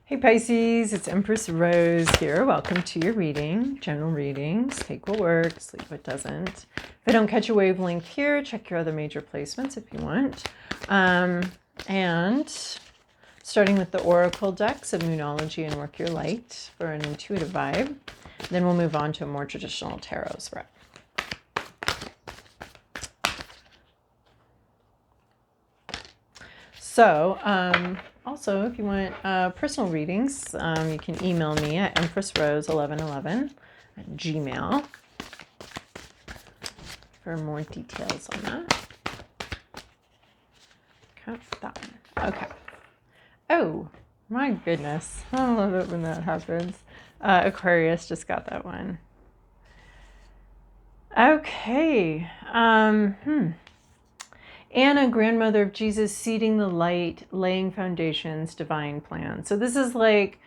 Hey Pisces, it's Empress Rose here. Welcome to your reading, general readings. Take what works, leave what doesn't. If I don't catch a wavelength here, check your other major placements if you want. And starting with the Oracle decks of Moonology and Work Your Light for an intuitive vibe. Then we'll move on to a more traditional tarot spread. So, also, if you want personal readings, you can email me at empressrose1111 at Gmail for more details on that. Okay, that one. Okay. Oh, my goodness. I love it when that happens. Aquarius just got that one. Okay. Anna, grandmother of Jesus, seeding the light, laying foundations, divine plan. So this is like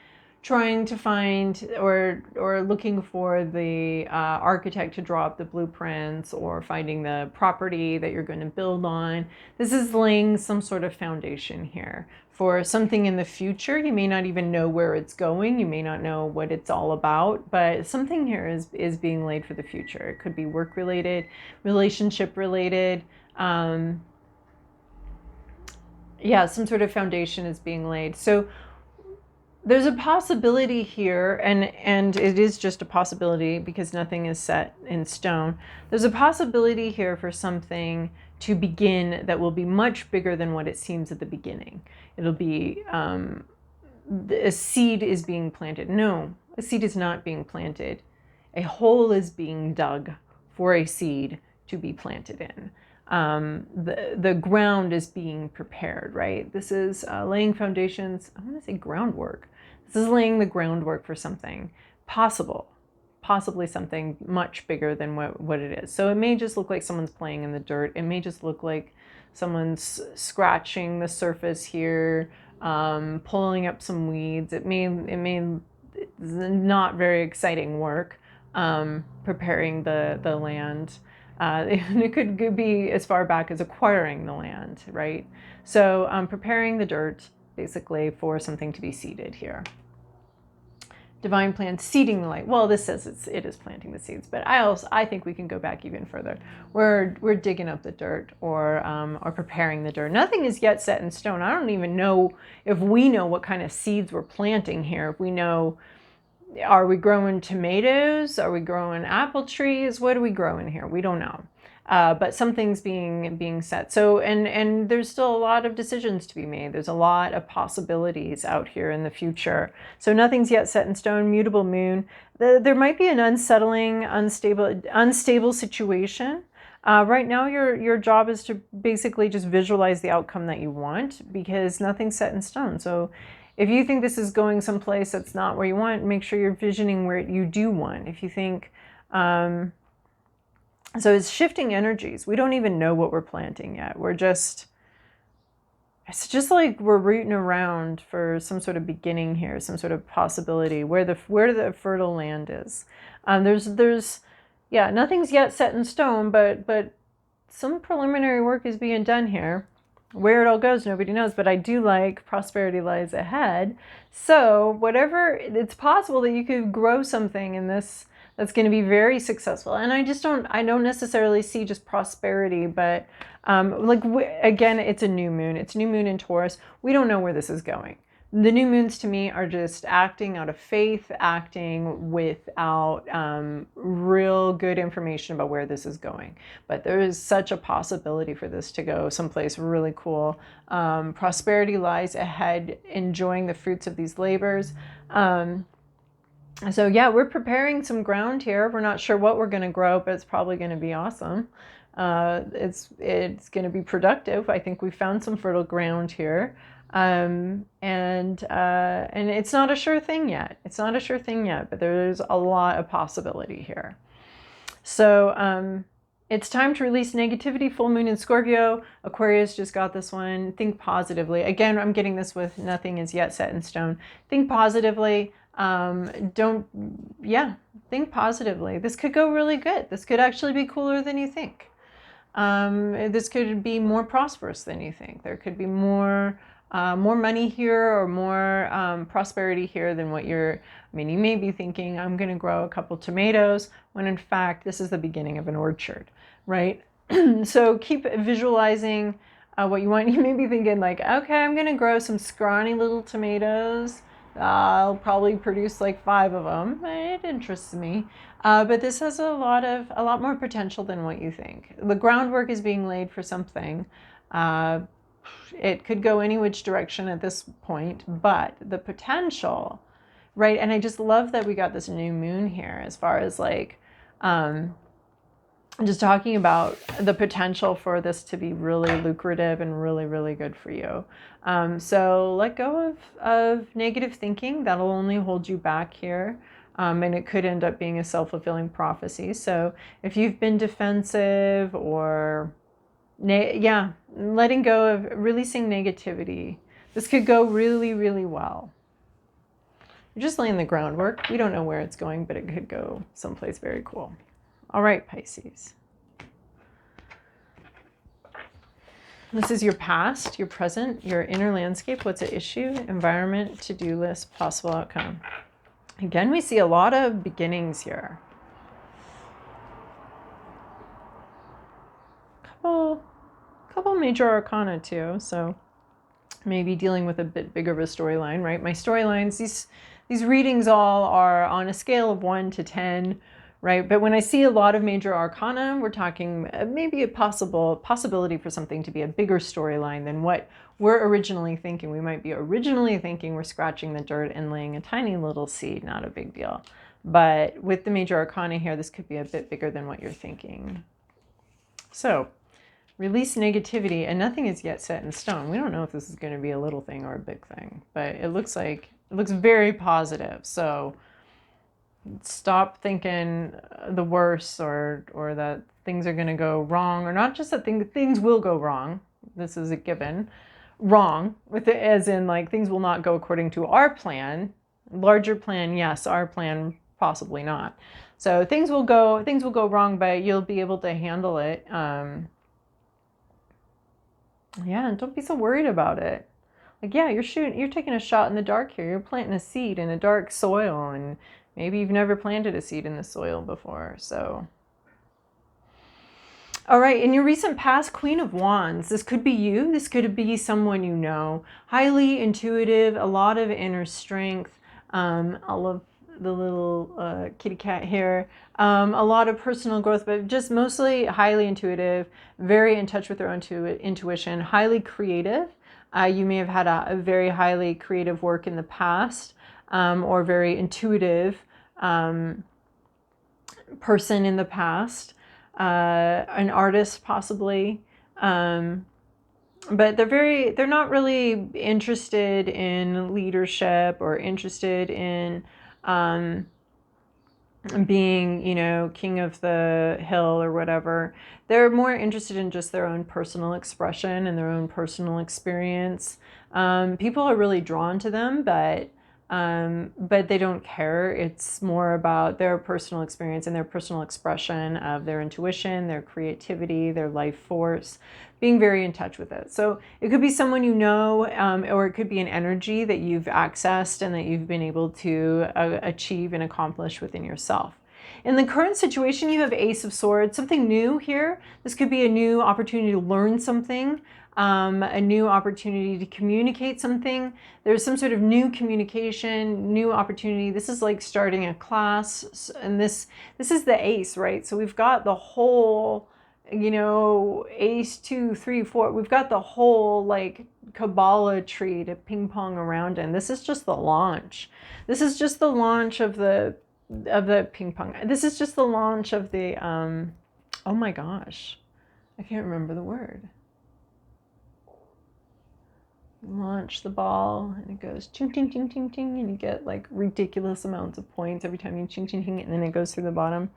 trying to find or looking for the architect to draw up the blueprints, or finding the property that you're going to build on. This is laying some sort of foundation here for something in the future. You may not even know where it's going. You may not know what it's all about, but something here is being laid for the future. It could be work related, relationship related. Yeah, some sort of foundation is being laid. So there's a possibility here, and it is just a possibility because nothing is set in stone. There's a possibility here for something to begin that will be much bigger than what it seems at the beginning. It'll be a seed is being planted. No, a seed is not being planted. A hole is being dug for a seed to be planted in. The ground is being prepared, right? This is laying foundations. I want to say groundwork. This is laying the groundwork for something possibly something much bigger than what it is. So it may just look like someone's playing in the dirt. It may just look like someone's scratching the surface here, pulling up some weeds. It may not very exciting work, preparing the land. It could be as far back as acquiring the land, right? So preparing the dirt, basically, for something to be seeded here. Divine plan, seeding the light. Well, this says it is planting the seeds, but I think we can go back even further. We're digging up the dirt or preparing the dirt. Nothing is yet set in stone. I don't even know if we know what kind of seeds we're planting here. If we know, are we growing tomatoes? Are we growing apple trees? What are we growing here? We don't know. But something's being set. So, and there's still a lot of decisions to be made. There's a lot of possibilities out here in the future. So nothing's yet set in stone. Mutable moon. There might be an unsettling, unstable situation. Right now, your job is to basically just visualize the outcome that you want, because nothing's set in stone. So if you think this is going someplace that's not where you want, make sure you're visioning where you do want. If you think, so it's shifting energies. We don't even know what we're planting yet. It's just like we're rooting around for some sort of beginning here, some sort of possibility where the fertile land is. Yeah, nothing's yet set in stone, but some preliminary work is being done here. Where it all goes, nobody knows, but I do like prosperity lies ahead. So whatever, it's possible that you could grow something in this that's going to be very successful. And I don't necessarily see just prosperity, but again, it's a new moon. It's new moon in Taurus. We don't know where this is going. The new moons to me are just acting out of faith, acting without real good information about where this is going. But there is such a possibility for this to go someplace really cool. Prosperity lies ahead, enjoying the fruits of these labors. So yeah, we're preparing some ground here. We're not sure what we're going to grow, but it's probably going to be awesome. It's going to be productive. I think we found some fertile ground here. And it's not a sure thing yet. It's not a sure thing yet, but there's a lot of possibility here. So it's time to release negativity. Full moon in Scorpio. Aquarius just got this one. Think positively. Again, I'm getting this with nothing is yet set in stone. Think positively. Think positively. This could go really good. This could actually be cooler than you think. This could be more prosperous than you think. There could be more more money here or more prosperity here than what you're, I mean, you may be thinking, I'm going to grow a couple tomatoes, when in fact, this is the beginning of an orchard, right? So keep visualizing what you want. You may be thinking like, okay, I'm going to grow some scrawny little tomatoes. I'll probably produce like 5 of them. It interests me. But this has a lot more potential than what you think. The groundwork is being laid for something. It could go any which direction at this point, but the potential, right? And I just love that we got this new moon here as far as like, just talking about the potential for this to be really lucrative and really, really good for you. So let go of negative thinking. That'll only hold you back here. And it could end up being a self-fulfilling prophecy. So if you've been defensive or, letting go of releasing negativity, this could go really, really well. You're just laying the groundwork. We don't know where it's going, but it could go someplace very cool. All right, Pisces. This is your past, your present, your inner landscape. What's at issue? Environment, to-do list, possible outcome. Again, we see a lot of beginnings here. Couple major arcana too, so maybe dealing with a bit bigger of a storyline, right? My storylines, these readings all are on a scale of 1 to 10, right? But when I see a lot of major arcana, we're talking maybe a possibility for something to be a bigger storyline than what we're originally thinking. We might be originally thinking we're scratching the dirt and laying a tiny little seed, not a big deal. But with the major arcana here, this could be a bit bigger than what you're thinking. So, release negativity, and nothing is yet set in stone. We don't know if this is going to be a little thing or a big thing, but it looks very positive. So stop thinking the worst or that things are going to go wrong, or not just that things will go wrong. This is a given. Wrong with it as in like things will not go according to our plan. Larger plan, yes. Our plan, possibly not. So things will go wrong, but you'll be able to handle it. Yeah, and don't be so worried about it. Like, yeah, you're taking a shot in the dark here. You're planting a seed in a dark soil, and maybe you've never planted a seed in the soil before, so. All right, in your recent past, Queen of Wands, this could be you. This could be someone you know. Highly intuitive, a lot of inner strength. I love the little kitty cat here. A lot of personal growth, but just mostly highly intuitive, very in touch with their own intuition, highly creative. You may have had a very highly creative work in the past, or very intuitive person in the past, an artist possibly. But they're not really interested in leadership or interested in being, king of the hill or whatever. They're more interested in just their own personal expression and their own personal experience. People are really drawn to them, but they don't care. It's more about their personal experience and their personal expression of their intuition, their creativity, their life force, being very in touch with it. So it could be someone you know, or it could be an energy that you've accessed and that you've been able to achieve and accomplish within yourself. In the current situation, you have Ace of Swords, something new here. This could be a new opportunity to learn something, a new opportunity to communicate something. There's some sort of new communication, new opportunity. This is like starting a class, and this is the ace, right? So we've got the whole, ace, 2, 3, 4. We've got the whole like Kabbalah tree to ping pong around in. This is just the launch. This is just the launch of the ping pong. This is just the launch of the, oh my gosh, I can't remember the word. Launch the ball and it goes ching, ching, ching, ching, ching, and you get like ridiculous amounts of points every time you ching, ching, ching, and then it goes through the bottom.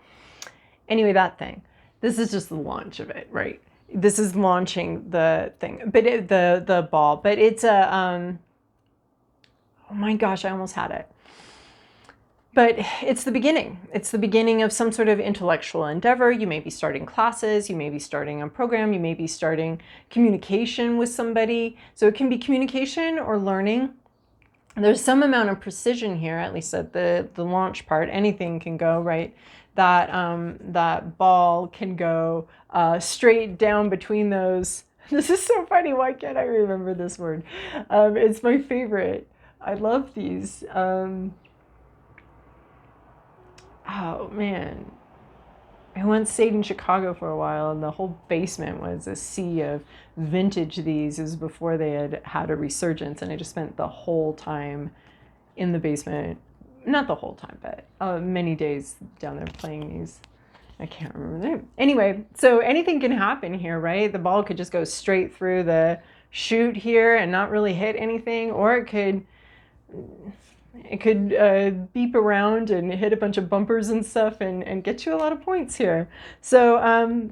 Anyway, that thing. This is just the launch of it, right? This is launching the thing, but the ball. But it's a, oh my gosh, I almost had it. But it's the beginning. It's the beginning of some sort of intellectual endeavor. You may be starting classes, you may be starting a program, you may be starting communication with somebody. So it can be communication or learning. There's some amount of precision here, at least at the launch part. Anything can go, right? That ball can go straight down between those. This is so funny. Why can't I remember this word? It's my favorite. I love these. Oh man, I once stayed in Chicago for a while, and the whole basement was a sea of vintage these. It was before they had had a resurgence, and I just spent the whole time in the basement. Not the whole time, but many days down there playing these. I can't remember the name. Anyway, so anything can happen here, right? The ball could just go straight through the chute here and not really hit anything, or it could beep around and hit a bunch of bumpers and stuff and get you a lot of points here. So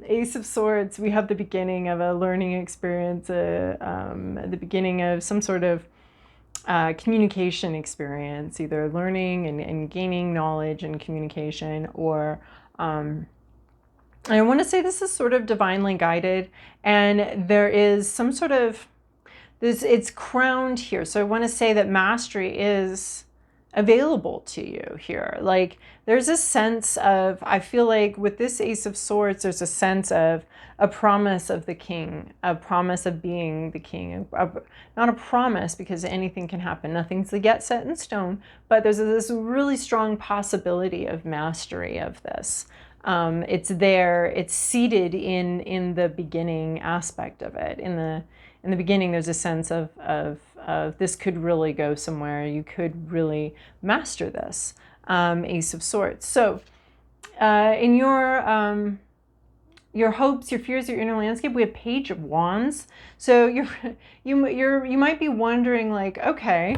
Ace of Swords, we have the beginning of a learning experience, the beginning of some sort of communication experience, either learning and gaining knowledge and communication, or I want to say this is sort of divinely guided, and there is some sort of it's crowned here. So I want to say that mastery is available to you here. Like there's a sense of, I feel like with this Ace of Swords, there's a sense of a promise of the king, a promise of being the king. Not a promise, because anything can happen. Nothing's yet set in stone, but there's this really strong possibility of mastery of this. It's there, it's seated in the beginning aspect of it. In the beginning, there's a sense of this could really go somewhere. You could really master this, Ace of Swords. So in your hopes, your fears, your inner landscape, we have Page of Wands. So you might be wondering, like, okay,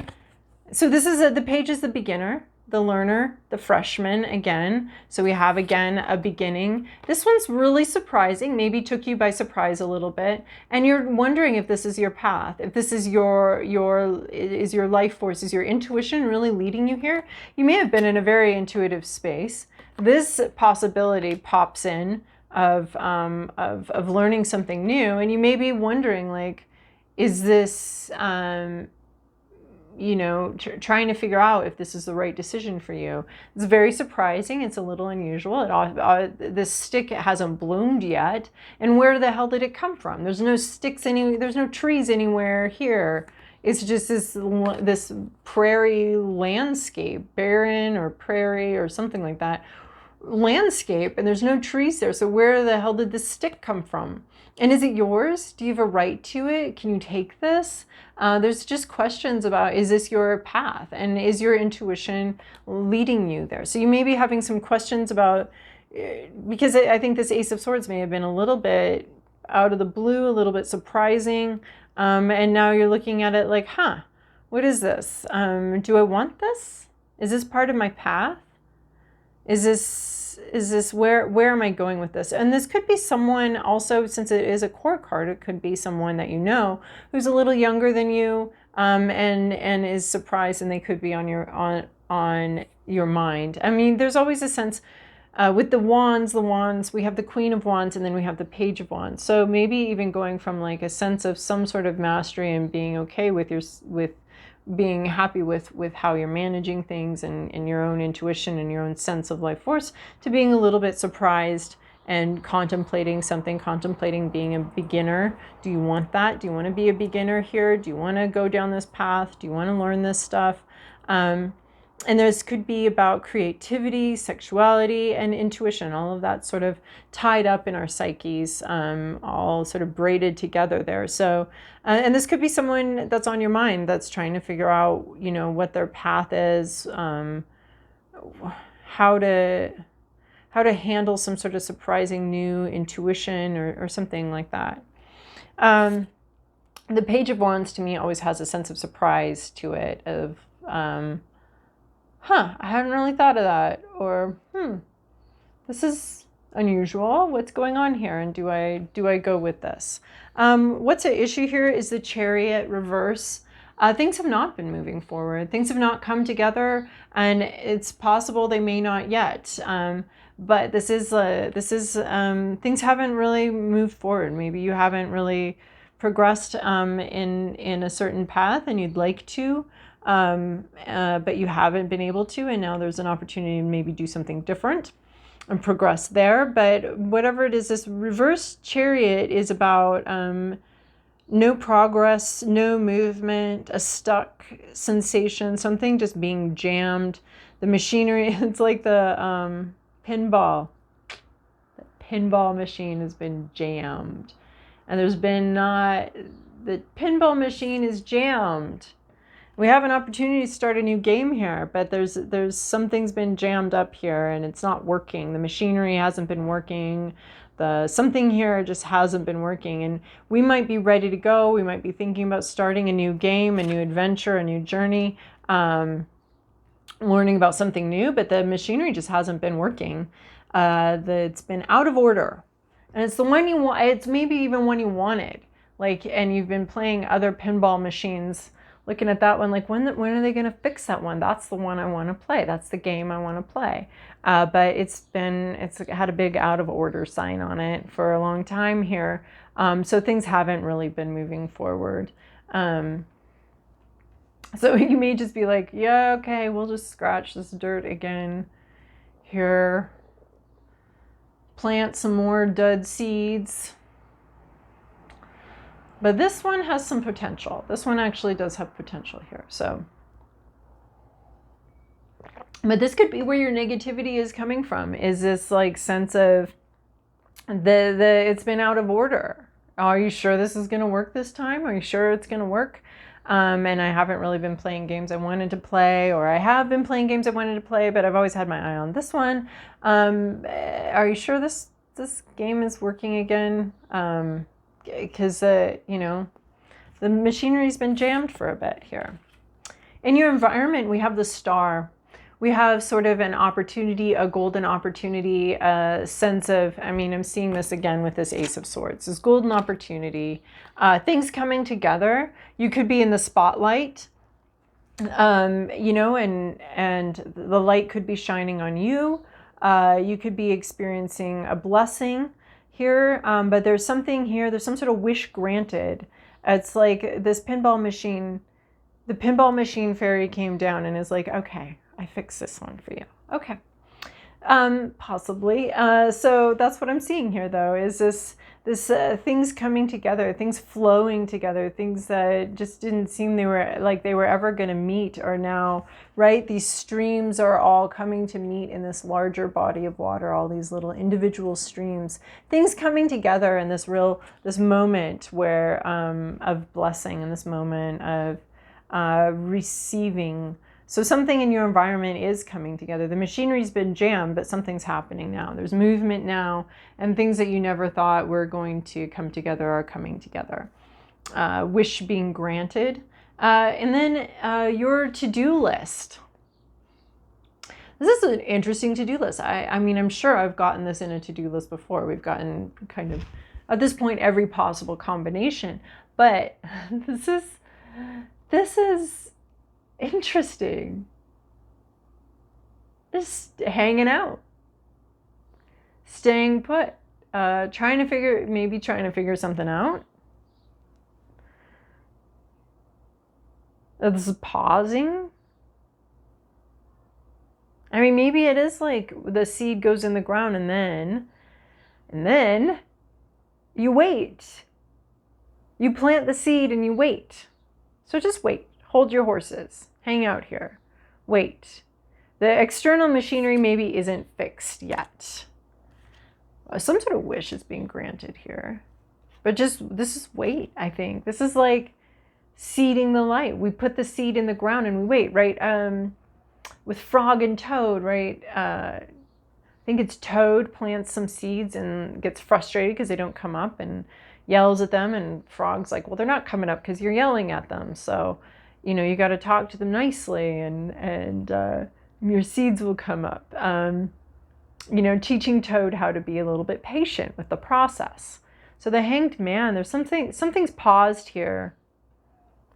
so this is the page is the beginner, the learner, the freshman again. So we have again a beginning. This one's really surprising, maybe took you by surprise a little bit, and you're wondering if this is your path, if this is your life force, is your intuition really leading you here? You may have been in a very intuitive space. This possibility pops in of learning something new, and you may be wondering, like, is this trying to figure out if this is the right decision for you. It's very surprising. It's a little unusual. This stick hasn't bloomed yet. And where the hell did it come from? There's no sticks there's no trees anywhere here. It's just this prairie landscape, barren or prairie or something like that landscape, and there's no trees there. So where the hell did this stick come from? And is it yours? Do you have a right to it? Can you take this? There's just questions about, is this your path? And is your intuition leading you there? So you may be having some questions about, because I think this Ace of Swords may have been a little bit out of the blue, a little bit surprising. And now you're looking at it like, what is this? Do I want this? Is this part of my path? Is this where am I going with this? And this could be someone also, since it is a court card, it could be someone that you know who's a little younger than you, and is surprised, and they could be on your mind. I mean, there's always a sense with the wands, we have the Queen of Wands, and then we have the Page of Wands. So maybe even going from like a sense of some sort of mastery and being okay with being happy with how you're managing things and your own intuition and your own sense of life force, to being a little bit surprised and contemplating being a beginner. Do you want that? Do you want to be a beginner here? Do you want to go down this path? Do you want to learn this stuff? And this could be about creativity, sexuality, and intuition, all of that sort of tied up in our psyches, all sort of braided together there. So, and this could be someone that's on your mind that's trying to figure out, what their path is, how to handle some sort of surprising new intuition or something like that. The Page of Wands to me always has a sense of surprise to it, of I hadn't really thought of that, or this is unusual. What's going on here? And do I go with this? What's at issue here is the Chariot reverse. things have not been moving forward. Things have not come together, and it's possible they may not yet. But this is things haven't really moved forward. Maybe you haven't really progressed in a certain path, and you'd like to, but you haven't been able to, and now there's an opportunity to maybe do something different and progress there. But whatever it is, this reverse Chariot is about no progress, no movement, a stuck sensation, something just being jammed. The machinery, it's like the pinball. The pinball machine has been jammed. And there's been the pinball machine is jammed. We have an opportunity to start a new game here, but there's something's been jammed up here and it's not working. The machinery hasn't been working. Something here just hasn't been working, and we might be ready to go. We might be thinking about starting a new game, a new adventure, a new journey, learning about something new, but the machinery just hasn't been working. It's been out of order, and it's the one you want. It's maybe even one you wanted, and you've been playing other pinball machines, looking at that one, when are they going to fix that one? That's the one I want to play. That's the game I want to play. But it's had a big out of order sign on it for a long time here. So things haven't really been moving forward. So you may just be like, yeah, okay, we'll just scratch this dirt again here. Plant some more dud seeds. But this one has some potential. This one actually does have potential here. So, but this could be where your negativity is coming from. Is this sense of it's been out of order? Are you sure this is going to work this time? Are you sure it's going to work? And I haven't really been playing games I wanted to play, or I have been playing games I wanted to play, but I've always had my eye on this one. Are you sure this game is working again? Because the machinery's been jammed for a bit here. In your environment, we have the Star. We have sort of an opportunity, a golden opportunity, a sense of, I'm seeing this again with this Ace of Swords, this golden opportunity, things coming together. You could be in the spotlight, and the light could be shining on you. You could be experiencing a blessing here, but there's something here, there's some sort of wish granted. It's like this pinball machine, the pinball machine fairy came down and is like, okay, I fixed this one for you. Okay. Possibly. So that's what I'm seeing here, though, is this things coming together, things flowing together, things that just didn't seem they were ever going to meet are now, right? These streams are all coming to meet in this larger body of water, all these little individual streams, things coming together in this moment where, of blessing, in this moment of receiving. So something in your environment is coming together. The machinery's been jammed, but something's happening now. There's movement now, and things that you never thought were going to come together are coming together. Wish being granted. And then your to-do list. This is an interesting to-do list. I'm sure I've gotten this in a to-do list before. We've gotten kind of, at this point, every possible combination. But this is interesting. Just hanging out, staying put, trying to figure something out. This is pausing. Maybe it is like the seed goes in the ground and then you wait. You plant the seed and you wait. So just wait. Hold your horses. Hang out here. Wait. The external machinery maybe isn't fixed yet. Some sort of wish is being granted here. But this is wait, I think. This is like seeding the light. We put the seed in the ground and we wait, right? With Frog and Toad, right? I think it's Toad plants some seeds and gets frustrated because they don't come up and yells at them. And Frog's like, well, they're not coming up because you're yelling at them. So you got to talk to them nicely, and your seeds will come up. Teaching Toad how to be a little bit patient with the process. So the Hanged Man, there's something's paused here.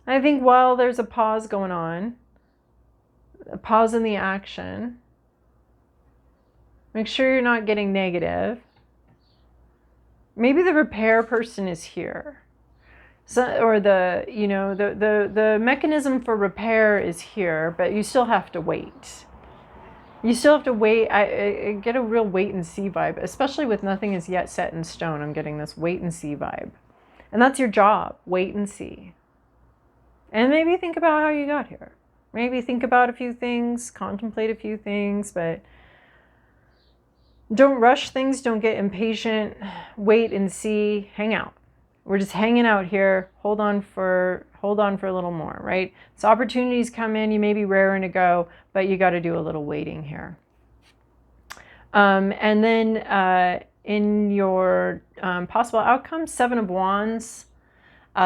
I think while there's a pause going on, a pause in the action, make sure you're not getting negative. Maybe the repair person is here. So, or the, you know, the mechanism for repair is here, but you still have to wait. You still have to wait. I get a real wait and see vibe, especially with nothing is yet set in stone. I'm getting this wait and see vibe. And that's your job, wait and see. And maybe think about how you got here. Maybe think about a few things, contemplate a few things, but don't rush things, don't get impatient, wait and see, hang out. We're just hanging out here, hold on for a little more, right? So opportunities come in, you may be raring to go, but you got to do a little waiting here. And then in your possible outcomes, 7 of Wands,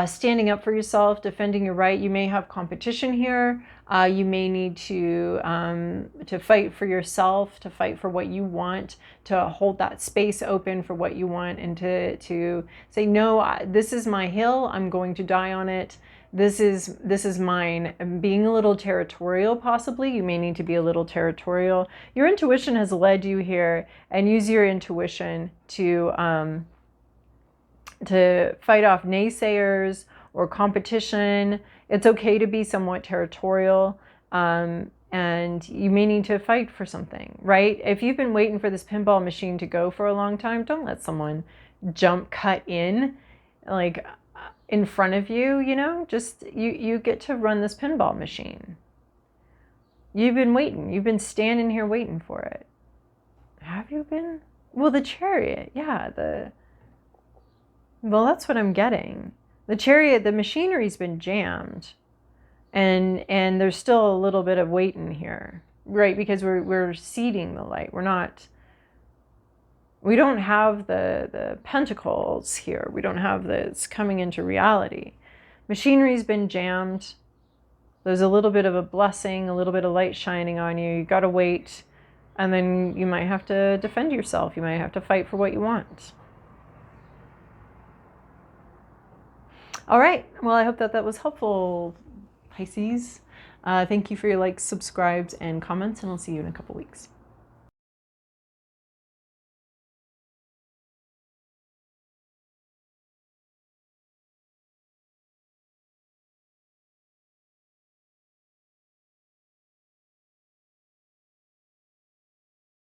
standing up for yourself, defending your right. You may have competition here. You may need to fight for yourself, to fight for what you want, to hold that space open for what you want, and to say, no, this is my hill. I'm going to die on it. This is mine. And being a little territorial, possibly. You may need to be a little territorial. Your intuition has led you here, and use your intuition to fight off naysayers or competition. It's okay to be somewhat territorial, and you may need to fight for something, right? If you've been waiting for this pinball machine to go for a long time, don't let someone cut in, like in front of you, you know? Just, you get to run this pinball machine. You've been waiting. You've been standing here waiting for it. Have you been? Well, the Chariot, yeah, well, that's what I'm getting. The Chariot, the machinery's been jammed, and there's still a little bit of waiting here, right? Because we're seeding the light. We don't have the pentacles here. We don't have this coming into reality. Machinery's been jammed. There's a little bit of a blessing, a little bit of light shining on you. You got to wait, and then you might have to defend yourself. You might have to fight for what you want. All right. Well, I hope that was helpful, Pisces. Thank you for your likes, subscribes, and comments, and I'll see you in a couple weeks.